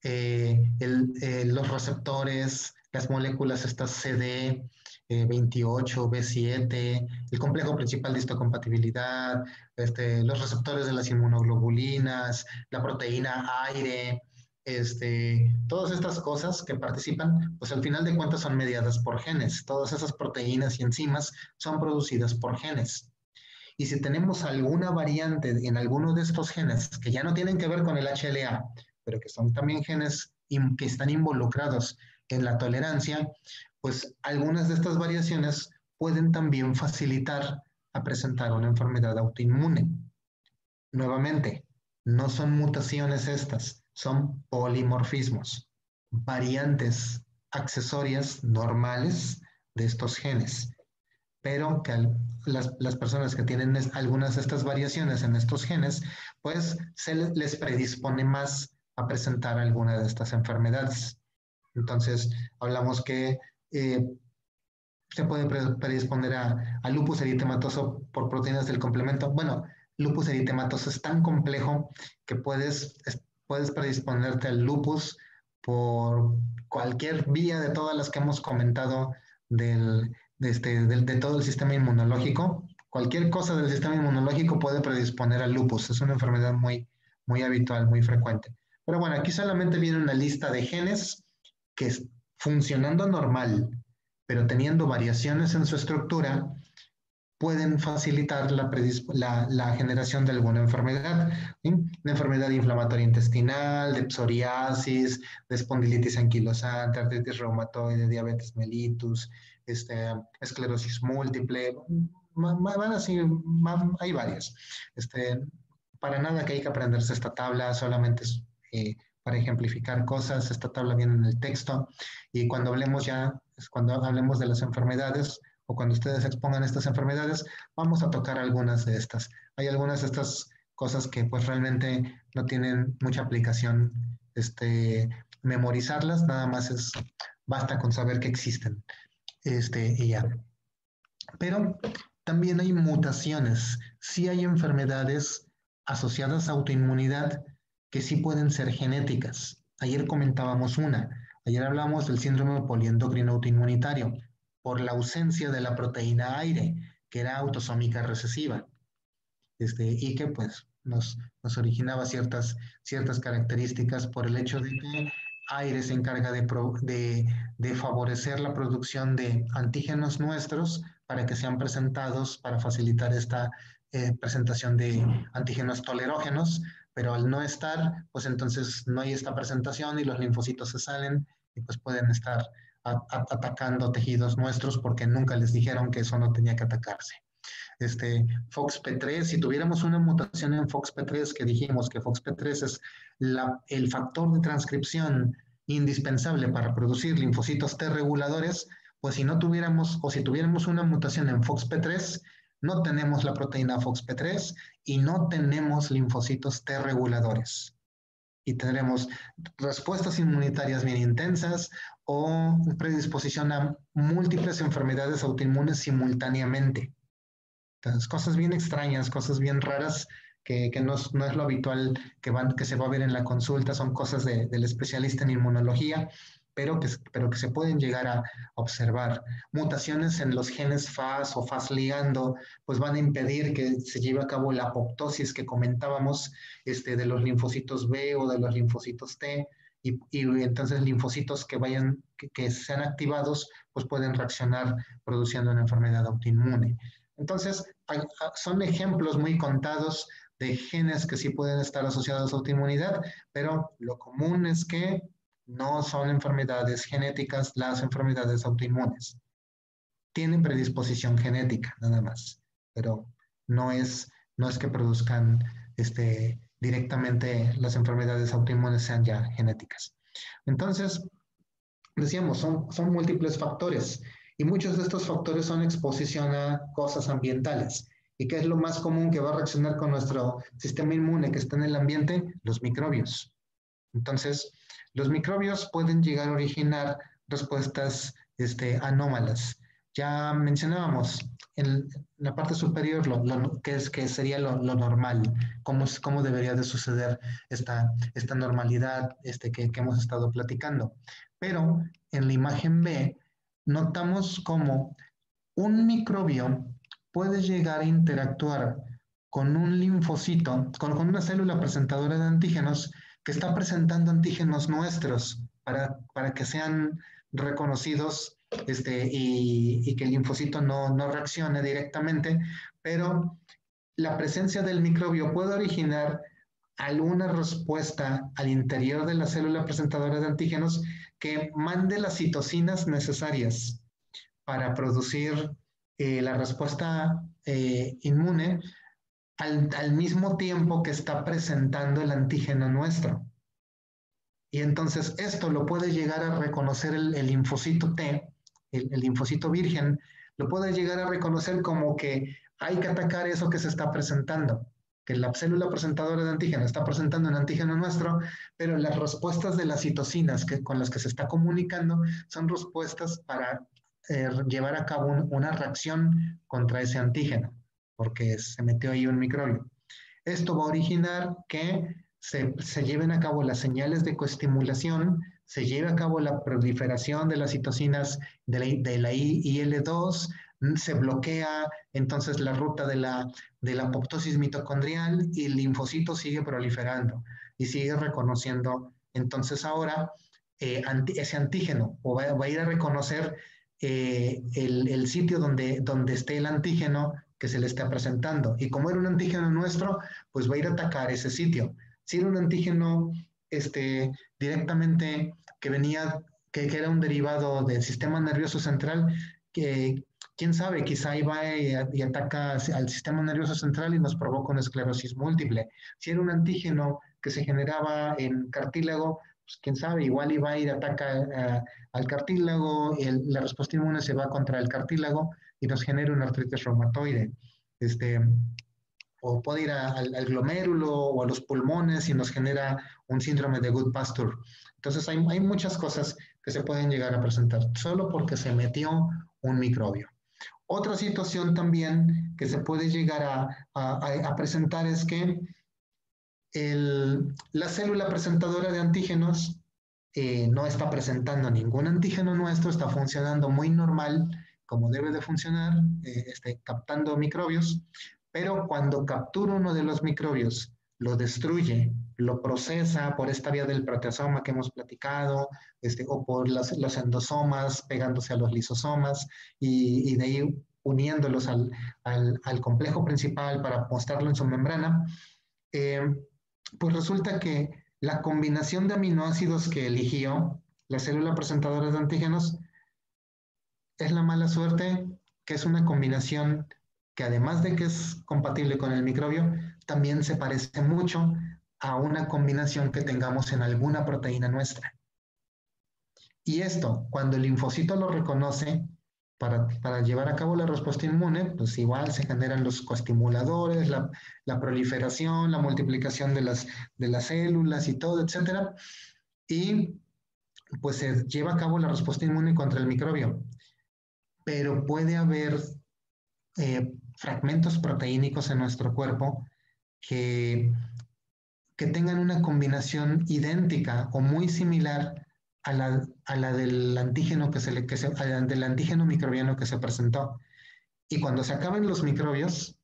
los receptores, las moléculas estas CD, 28, B7, el complejo principal de histocompatibilidad, los receptores de las inmunoglobulinas, la proteína aire, todas estas cosas que participan, pues al final de cuentas son mediadas por genes. Todas esas proteínas y enzimas son producidas por genes. Y si tenemos alguna variante en alguno de estos genes que ya no tienen que ver con el HLA, pero que son también genes que están involucrados en la tolerancia, pues algunas de estas variaciones pueden también facilitar a presentar una enfermedad autoinmune. Nuevamente, no son mutaciones estas, son polimorfismos, variantes accesorias normales de estos genes, pero que las personas que tienen algunas de estas variaciones en estos genes, pues se les predispone más a presentar alguna de estas enfermedades. Entonces, hablamos que se puede predisponer a lupus eritematoso por proteínas del complemento. Bueno, lupus eritematoso es tan complejo que puedes predisponerte al lupus por cualquier vía de todas las que hemos comentado de todo el sistema inmunológico. Cualquier cosa del sistema inmunológico puede predisponer al lupus. Es una enfermedad muy, muy habitual, muy frecuente. Pero bueno, aquí solamente viene una lista de genes que funcionando normal, pero teniendo variaciones en su estructura, pueden facilitar la generación de alguna enfermedad, ¿sí? Una enfermedad inflamatoria intestinal, de psoriasis, de espondilitis anquilosante, artritis reumatoide, diabetes mellitus, esclerosis múltiple, hay varias. Para nada que hay que aprenderse esta tabla, solamente es para ejemplificar cosas. Esta tabla viene en el texto y cuando hablemos de las enfermedades, o cuando ustedes expongan estas enfermedades, vamos a tocar algunas de estas. Hay algunas de estas cosas que pues realmente no tienen mucha aplicación memorizarlas, nada más basta con saber que existen y ya. Pero también hay mutaciones, sí hay enfermedades asociadas a autoinmunidad que sí pueden ser genéticas. Ayer comentábamos ayer hablamos del síndrome poliendocrino autoinmunitario por la ausencia de la proteína aire, que era autosómica recesiva, y que pues nos originaba ciertas características por el hecho de que aire se encarga de favorecer la producción de antígenos nuestros para que sean presentados, para facilitar esta presentación de antígenos tolerógenos, pero al no estar, pues entonces no hay esta presentación y los linfocitos se salen y pues pueden estar atacando tejidos nuestros porque nunca les dijeron que eso no tenía que atacarse. FOXP3, si tuviéramos una mutación en FOXP3, que dijimos que FOXP3 es el factor de transcripción indispensable para producir linfocitos T reguladores, pues si no tuviéramos, o si tuviéramos una mutación en FOXP3, no tenemos la proteína FOXP3 y no tenemos linfocitos T reguladores. Y tendremos respuestas inmunitarias bien intensas o predisposición a múltiples enfermedades autoinmunes simultáneamente. Entonces, cosas bien extrañas, cosas bien raras que no es lo habitual que se va a ver en la consulta, son cosas del especialista en inmunología, pero que se pueden llegar a observar. Mutaciones en los genes FAS o FAS ligando, pues van a impedir que se lleve a cabo la apoptosis que comentábamos de los linfocitos B o de los linfocitos T, y entonces linfocitos que sean activados, pues pueden reaccionar produciendo una enfermedad autoinmune. Entonces, son ejemplos muy contados de genes que sí pueden estar asociados a autoinmunidad, pero lo común es que no son enfermedades genéticas las enfermedades autoinmunes. Tienen predisposición genética, nada más, pero no es que produzcan directamente las enfermedades autoinmunes sean ya genéticas. Entonces, decíamos, son múltiples factores. Y muchos de estos factores son exposición a cosas ambientales. ¿Y qué es lo más común que va a reaccionar con nuestro sistema inmune que está en el ambiente? Los microbios. Entonces, los microbios pueden llegar a originar respuestas anómalas. Ya mencionábamos en la parte superior que sería lo normal, cómo debería de suceder esta normalidad que hemos estado platicando. Pero en la imagen B, notamos cómo un microbio puede llegar a interactuar con un linfocito, con una célula presentadora de antígenos que está presentando antígenos nuestros para que sean reconocidos y que el linfocito no reaccione directamente, pero la presencia del microbio puede originar alguna respuesta al interior de la célula presentadora de antígenos que mande las citocinas necesarias para producir la respuesta inmune al mismo tiempo que está presentando el antígeno nuestro. Y entonces esto lo puede llegar a reconocer el linfocito T, el linfocito virgen, lo puede llegar a reconocer como que hay que atacar eso que se está presentando, que la célula presentadora de antígeno está presentando un antígeno nuestro, pero las respuestas de las citocinas con las que se está comunicando son respuestas para llevar a cabo una reacción contra ese antígeno, porque se metió ahí un microbio. Esto va a originar que se lleven a cabo las señales de coestimulación, se lleve a cabo la proliferación de las citocinas de la IL-2, se bloquea entonces la ruta de la apoptosis mitocondrial y el linfocito sigue proliferando y sigue reconociendo. Entonces ahora ese antígeno va a ir a reconocer el sitio donde esté el antígeno que se le está presentando. Y como era un antígeno nuestro, pues va a ir a atacar ese sitio. Si era un antígeno directamente que venía, que era un derivado del sistema nervioso central, que quién sabe, quizá iba y ataca al sistema nervioso central y nos provoca una esclerosis múltiple. Si era un antígeno que se generaba en cartílago, pues quién sabe, igual iba a ir y ataca al cartílago, la respuesta inmune se va contra el cartílago y nos genera una artritis reumatoide. O puede ir al glomérulo o a los pulmones y nos genera un síndrome de Goodpasture. Entonces hay muchas cosas que se pueden llegar a presentar solo porque se metió un microbio. Otra situación también que se puede llegar a presentar es que la célula presentadora de antígenos no está presentando ningún antígeno nuestro, está funcionando muy normal, como debe de funcionar, captando microbios, pero cuando captura uno de los microbios, lo destruye, lo procesa por esta vía del proteasoma que hemos platicado, o por los endosomas pegándose a los lisosomas y de ahí uniéndolos al complejo principal para mostrarlo en su membrana, pues resulta que la combinación de aminoácidos que eligió la célula presentadora de antígenos es la mala suerte, que es una combinación que además de que es compatible con el microbio, también se parece mucho a una combinación que tengamos en alguna proteína nuestra. Y esto, cuando el linfocito lo reconoce, para llevar a cabo la respuesta inmune, pues igual se generan los coestimuladores, la proliferación, la multiplicación de las células y todo, etcétera. Y pues se lleva a cabo la respuesta inmune contra el microbio. Pero puede haber fragmentos proteínicos en nuestro cuerpo que tengan una combinación idéntica o muy similar a la del antígeno del antígeno microbiano que se presentó. Y cuando se acaben los microbios,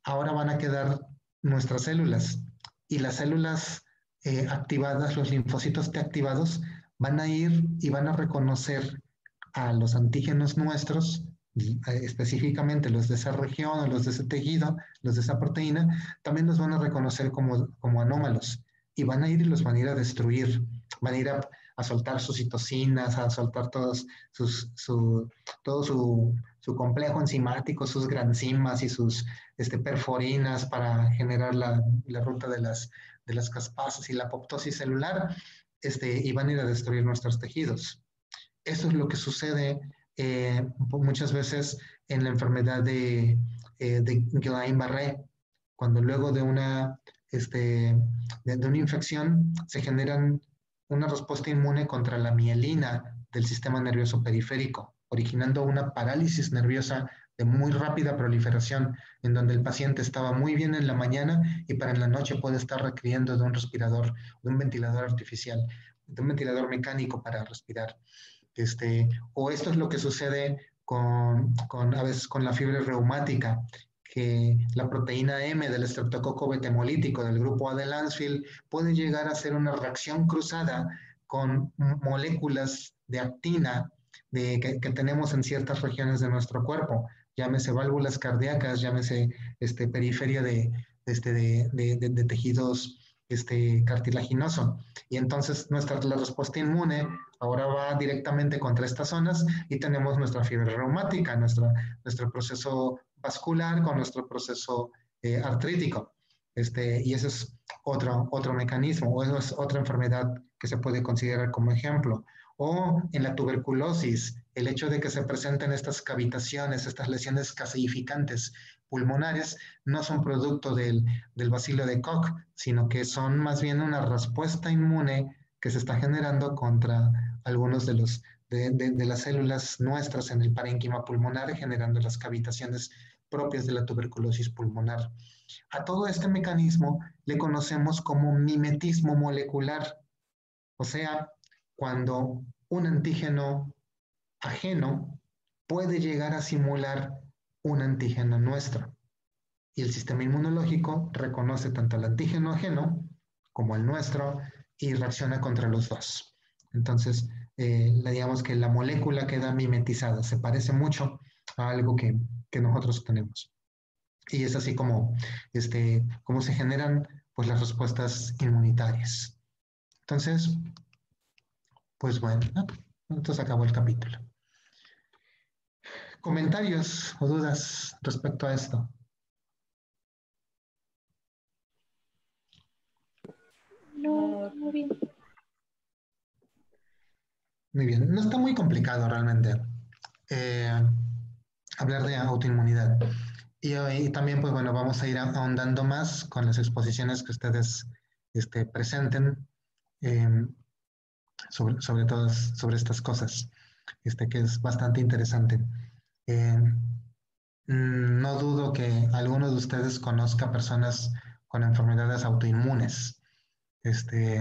ahora van a quedar nuestras células. Y las células activadas, los linfocitos T activados, van a ir y van a reconocer a los antígenos nuestros, específicamente los de esa región o los de ese tejido, los de esa proteína, también los van a reconocer como anómalos y van a ir y los van a ir a destruir, van a ir a soltar sus citocinas, a soltar todo su complejo enzimático, sus granzimas y sus perforinas para generar la ruta de las caspasas y la apoptosis celular, y van a ir a destruir nuestros tejidos. Eso es lo que sucede muchas veces en la enfermedad de Guillain-Barré, cuando luego de una infección se generan una respuesta inmune contra la mielina del sistema nervioso periférico, originando una parálisis nerviosa de muy rápida proliferación, en donde el paciente estaba muy bien en la mañana y para en la noche puede estar requiriendo de un respirador, de un ventilador artificial, de un ventilador mecánico para respirar. O esto es lo que sucede a veces con la fiebre reumática, que la proteína M del estreptococo betemolítico del grupo A de Lancefield puede llegar a ser una reacción cruzada con moléculas de actina que tenemos en ciertas regiones de nuestro cuerpo, llámese válvulas cardíacas, llámese periferia de tejidos cartilaginoso. Y entonces la respuesta inmune ahora va directamente contra estas zonas y tenemos nuestra fiebre reumática, nuestro proceso vascular con nuestro proceso artrítico. Y ese es otro mecanismo, o es otra enfermedad que se puede considerar como ejemplo. O en la tuberculosis, el hecho de que se presenten estas cavitaciones, estas lesiones caseificantes pulmonares no son producto del bacilo de Koch, sino que son más bien una respuesta inmune que se está generando contra algunos de las células nuestras en el parénquima pulmonar, generando las cavitaciones propias de la tuberculosis pulmonar. A todo este mecanismo le conocemos como mimetismo molecular, o sea, cuando un antígeno ajeno puede llegar a simular un antígeno nuestro. Y el sistema inmunológico reconoce tanto al antígeno ajeno como al nuestro y reacciona contra los dos. Entonces, digamos que la molécula queda mimetizada, se parece mucho a algo que nosotros tenemos. Y es así como se generan pues, las respuestas inmunitarias. Entonces, pues bueno, entonces acabó el capítulo. ¿Comentarios o dudas respecto a esto? No, muy bien. Muy bien, no está muy complicado realmente hablar de autoinmunidad. Y también, pues bueno, vamos a ir ahondando más con las exposiciones que ustedes presenten sobre estas cosas, que es bastante interesante. Eh, no dudo que alguno de ustedes conozca personas con enfermedades autoinmunes,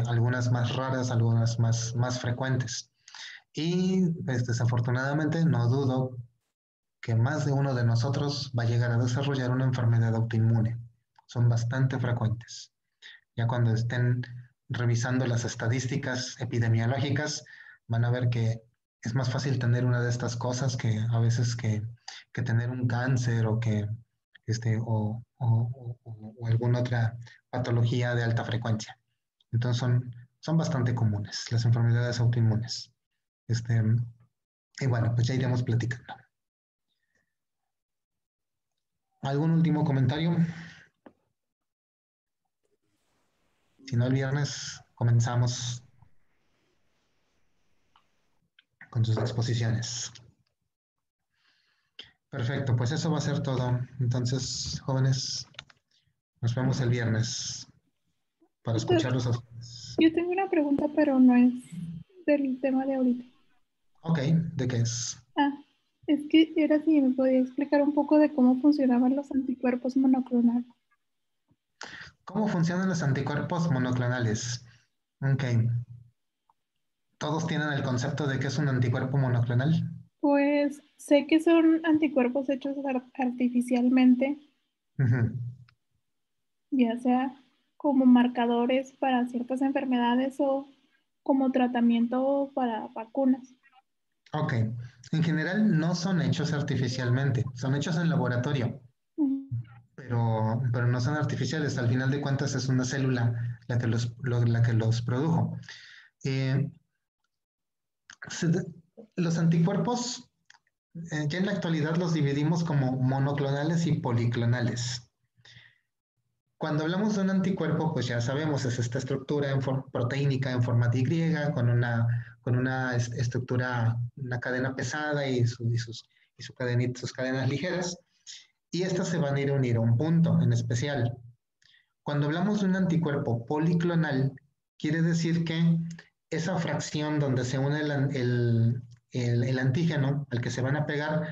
algunas más raras, algunas más frecuentes. Y pues, desafortunadamente no dudo que más de uno de nosotros va a llegar a desarrollar una enfermedad autoinmune. Son bastante frecuentes. Ya cuando estén revisando las estadísticas epidemiológicas, van a ver que es más fácil tener una de estas cosas que a veces que tener un cáncer o alguna otra patología de alta frecuencia. Entonces son bastante comunes las enfermedades autoinmunes. Y bueno, pues ya iremos platicando. ¿Algún último comentario? Si no, el viernes comenzamos con sus exposiciones. Perfecto, pues eso va a ser todo. Entonces, jóvenes, nos vemos el viernes para escucharlos a ustedes. Yo tengo una pregunta, pero no es del tema de ahorita. Ok, ¿de qué es? Es que era si me podía explicar un poco de cómo funcionaban los anticuerpos monoclonales. ¿Cómo funcionan los anticuerpos monoclonales? Ok. ¿Todos tienen el concepto de qué es un anticuerpo monoclonal? Pues sé que son anticuerpos hechos artificialmente, Uh-huh. ya sea como marcadores para ciertas enfermedades o como tratamiento para vacunas. Ok. En general no son hechos artificialmente, son hechos en laboratorio, Ujú. pero no son artificiales. Al final de cuentas es una célula la que los produjo. Eh, los anticuerpos, ya en la actualidad los dividimos como monoclonales y policlonales. Cuando hablamos de un anticuerpo, pues ya sabemos, es esta estructura proteínica en formato Y con una estructura, una cadena pesada y sus cadenas ligeras, y estas se van a ir a unir a un punto en especial. Cuando hablamos de un anticuerpo policlonal, quiere decir que esa fracción donde se une el antígeno al que se van a pegar,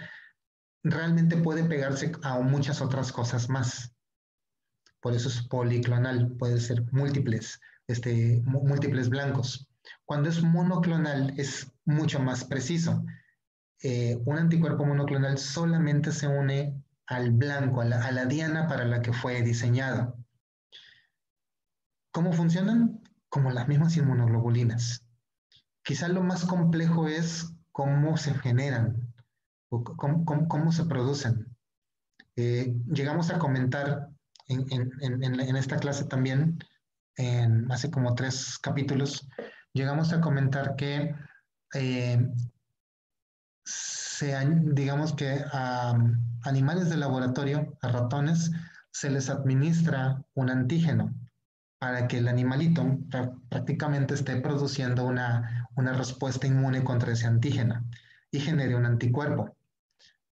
realmente puede pegarse a muchas otras cosas más. Por eso es policlonal, puede ser múltiples blancos. Cuando es monoclonal es mucho más preciso. Un anticuerpo monoclonal solamente se une al blanco, a la diana para la que fue diseñado. ¿Cómo funcionan? Como las mismas inmunoglobulinas. Quizá lo más complejo es cómo se generan o cómo se producen. Llegamos a comentar en esta clase también, hace como 3 capítulos, llegamos a comentar que digamos que a animales de laboratorio, a ratones, se les administra un antígeno para que el animalito prácticamente esté produciendo una respuesta inmune contra ese antígeno y genere un anticuerpo.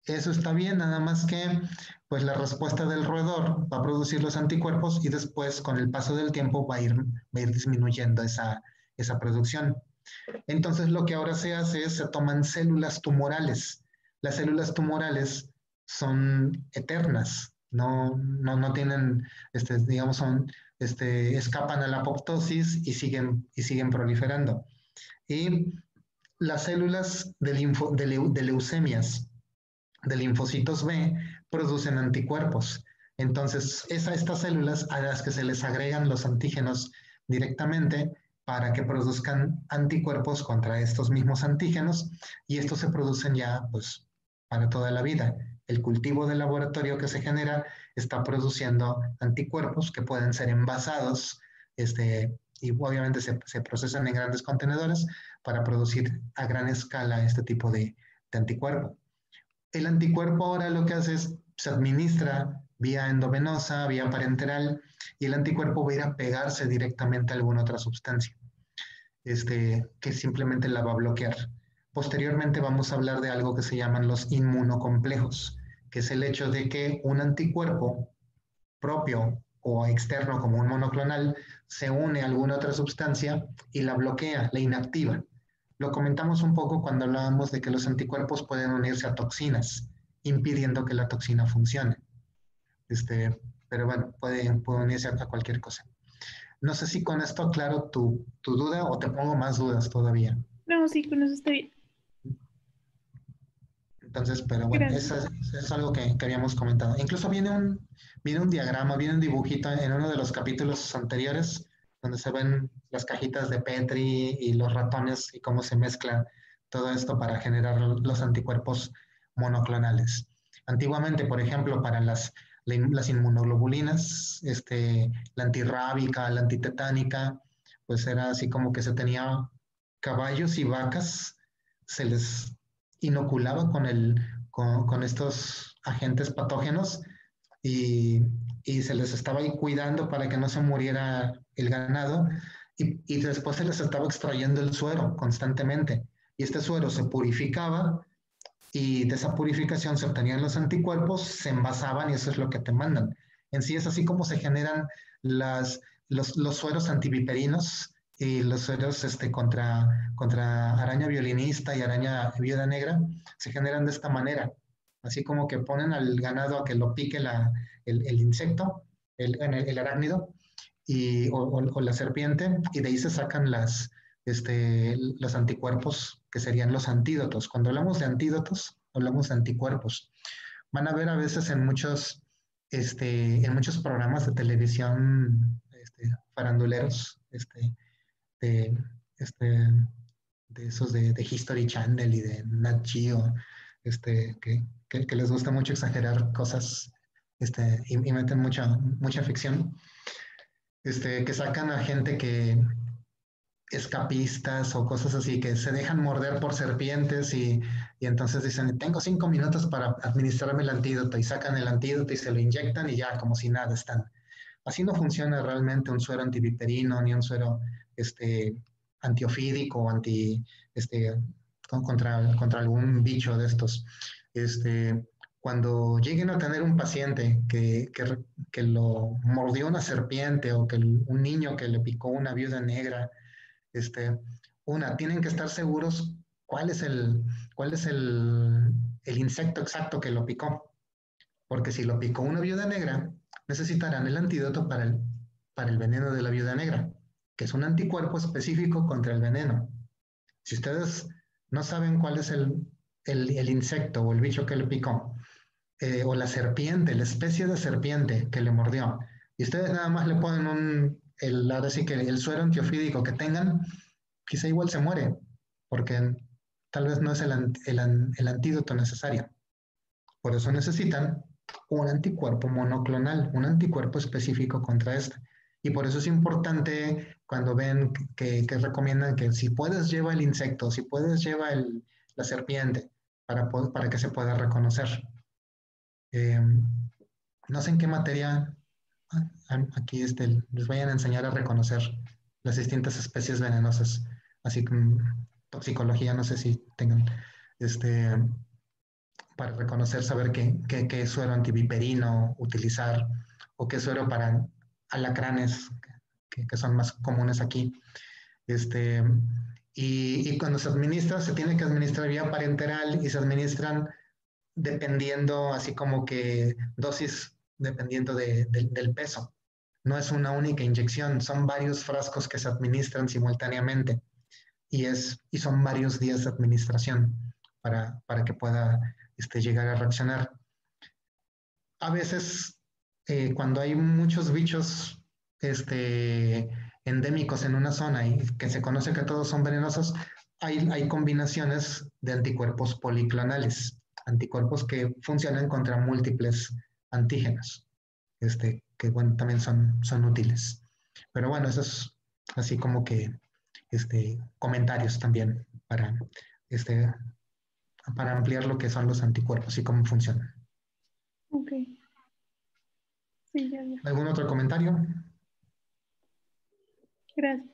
Eso está bien, nada más que pues la respuesta del roedor va a producir los anticuerpos y después con el paso del tiempo va a ir disminuyendo esa producción. Entonces lo que ahora se hace es se toman células tumorales. Las células tumorales son eternas, no tienen, digamos, escapan a la apoptosis y siguen proliferando. Y las células de leucemias, de linfocitos B, producen anticuerpos. Entonces, estas células a las que se les agregan los antígenos directamente para que produzcan anticuerpos contra estos mismos antígenos y estos se producen ya pues para toda la vida. El cultivo de laboratorio que se genera está produciendo anticuerpos que pueden ser envasados y obviamente se procesan en grandes contenedores para producir a gran escala este tipo de anticuerpo. El anticuerpo ahora lo que hace es se administra vía endovenosa, vía parenteral, y el anticuerpo va a ir a pegarse directamente a alguna otra sustancia, que simplemente la va a bloquear. Posteriormente vamos a hablar de algo que se llaman los inmunocomplejos, que es el hecho de que un anticuerpo propio o externo como un monoclonal se une a alguna otra sustancia y la bloquea, la inactiva. Lo comentamos un poco cuando hablábamos de que los anticuerpos pueden unirse a toxinas, impidiendo que la toxina funcione. Pero bueno, puede unirse a cualquier cosa. No sé si con esto aclaro tu duda o te pongo más dudas todavía. No, sí, con eso está bien. Entonces, pero bueno, Gracias. eso es algo que habíamos comentado. Incluso viene un diagrama, viene un dibujito en uno de los capítulos anteriores, donde se ven las cajitas de Petri y los ratones y cómo se mezcla todo esto para generar los anticuerpos monoclonales. Antiguamente, por ejemplo, para las inmunoglobulinas, la antirrábica, la antitetánica, pues era así como que se tenía caballos y vacas, se les inoculaba con estos agentes patógenos y se les estaba ahí cuidando para que no se muriera el ganado y después se les estaba extrayendo el suero constantemente y este suero se purificaba y de esa purificación se obtenían los anticuerpos, se envasaban y eso es lo que te mandan. En sí es así como se generan los sueros antiviperinos y los sueros contra araña violinista y araña viuda negra, se generan de esta manera. Así como que ponen al ganado a que lo pique el insecto, el arácnido, o la serpiente, y de ahí se sacan los anticuerpos, que serían los antídotos. Cuando hablamos de antídotos, hablamos de anticuerpos. Van a ver a veces en muchos programas de televisión faranduleros, de, este, de esos de History Channel y de Nat Geo, que les gusta mucho exagerar cosas y meten mucha ficción, que sacan a gente que escapistas o cosas así, que se dejan morder por serpientes y entonces dicen, tengo 5 minutos para administrarme el antídoto y sacan el antídoto y se lo inyectan y ya como si nada están. Así no funciona realmente un suero antiviperino ni un suero antiofídico este, contra algún bicho de estos. Cuando lleguen a tener un paciente que lo mordió una serpiente o que un niño que le picó una viuda negra, tienen que estar seguros cuál es el insecto exacto que lo picó, porque si lo picó una viuda negra, necesitarán el antídoto para el veneno de la viuda negra, que es un anticuerpo específico contra el veneno. Si ustedes no saben cuál es el insecto o el bicho que le picó, o la serpiente, la especie de serpiente que le mordió, y ustedes nada más le ponen ahora sí que el suero antiofídico que tengan, quizá igual se muere, porque tal vez no es el antídoto necesario. Por eso necesitan un anticuerpo monoclonal, un anticuerpo específico contra este. Y por eso es importante cuando ven que recomiendan que si puedes lleva el insecto, si puedes lleva la serpiente para que se pueda reconocer. No sé en qué materia aquí les vayan a enseñar a reconocer las distintas especies venenosas, así como toxicología, no sé si tengan, para reconocer, saber qué suero antiviperino utilizar o qué suero para alacranes, que son más comunes aquí. Y cuando se administra, se tiene que administrar vía parenteral y se administran dependiendo, así como que dosis, dependiendo del peso. No es una única inyección, son varios frascos que se administran simultáneamente y son varios días de administración para que pueda llegar a reaccionar. A veces, cuando hay muchos bichos endémicos en una zona y que se conoce que todos son venenosos, hay combinaciones de anticuerpos policlonales, anticuerpos que funcionan contra múltiples antígenos, que bueno, también son útiles. Pero bueno, eso es así como que comentarios también para ampliar lo que son los anticuerpos y cómo funcionan. Ok. Sí, ya. ¿Algún otro comentario? Gracias.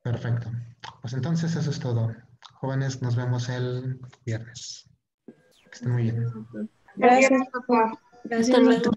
Perfecto. Pues entonces eso es todo. Jóvenes, nos vemos el viernes. Que estén muy bien. Gracias, doctor. Hasta luego.